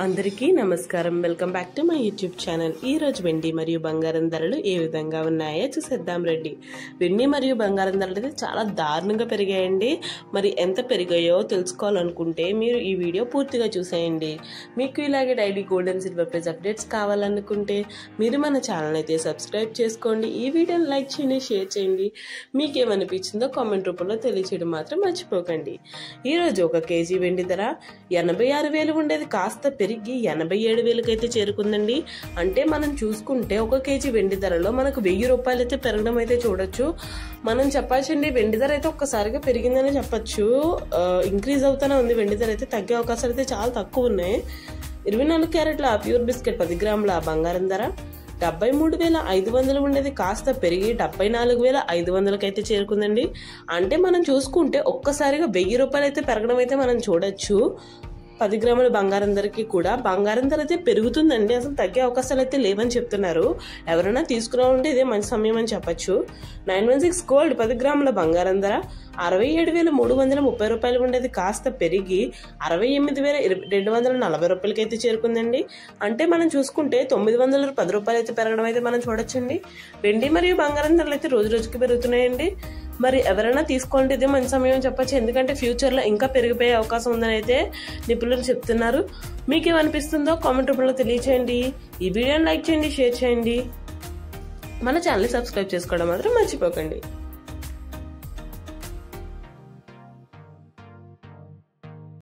అందరికీ నమస్కారం. Welcome back to my YouTube channel. ఈరోజు వెండి మరియు బంగారం ధరలు ఏ విధంగా ఉన్నాయో చూసేద్దాం రండి. వెండి మరియు బంగారం ధరలు అయితే చాలా దారుణంగా పెరిగాయండి. మరి ఎంత పెరిగాయో తెలుసుకోవాలనుకుంటే మీరు ఈ వీడియో పూర్తిగా చూసేయండి. మీకు ఇలాగే daily gold and silver price updates కావాలనుకుంటే మీరు మన ఛానల్ అయితే సబ్స్క్రైబ్ చేసుకోండి. ఈ వీడియోని లైక్ చేయండి, షేర్ చేయండి. మీకేమనిపించిందో కామెంట్ రూపంలో తెలియచేయడం మాత్రం మర్చిపోకండి. ఈరోజు ఒక కేజీ వెండి ధర 86,000 ఉండేది కాస్త పెరిగి 87,000 అయితే చేరుకుందండి. అంటే మనం చూసుకుంటే ఒక కేజీ వెండి ధరలో మనకు 1,000 రూపాయలు అయితే పెరగడం అయితే చూడొచ్చు. మనం చెప్పచ్చండి వెండి ధర అయితే ఒక్కసారిగా పెరిగిందని చెప్పచ్చు. ఇంక్రీజ్ అవుతానే ఉంది. వెండి ధర అయితే తగ్గే అవకాశాలు అయితే చాలా తక్కువ ఉన్నాయి. 24 క్యారెట్ల ప్యూర్ బిస్కెట్ 10 గ్రాముల బంగారం ధర 73,500 ఉండేది కాస్త పెరిగి 74,500 అయితే చేరుకుందండి. అంటే మనం చూసుకుంటే ఒక్కసారిగా 1,000 రూపాయలు అయితే పెరగడం అయితే మనం చూడొచ్చు. 10 గ్రాముల బంగారం ధరకి కూడా బంగారం ధర అయితే పెరుగుతుందండి. అసలు తగ్గే అవకాశాలు అయితే లేవని చెప్తున్నారు. ఎవరైనా తీసుకురావాలంటే ఇదే మంచి సమయం అని చెప్పచ్చు. 916 గోల్డ్ 10 గ్రాముల బంగారం ధర 67,330 రూపాయలు ఉండేది కాస్త పెరిగి 68,240 రూపాయలకి అయితే చేరుకుందండి. అంటే మనం చూసుకుంటే 910 రూపాయలు అయితే పెరగడం అయితే మనం చూడొచ్చండి. వెండి మరియు బంగారం ధరలు అయితే రోజు రోజుకి పెరుగుతున్నాయండి. మరి ఎవరైనా తీసుకోండి ఇదే మంచి సమయం చెప్పచ్చు. ఎందుకంటే ఫ్యూచర్లో ఇంకా పెరిగిపోయే అవకాశం ఉందని అయితే నిపుణులు చెప్తున్నారు. మీకేమనిపిస్తుందో కామెంట్ రూపంలో తెలియచేయండి. ఈ వీడియోని లైక్ చేయండి, షేర్ చేయండి. మన ఛానల్ని సబ్స్క్రైబ్ చేసుకోవడం మాత్రం మర్చిపోకండి.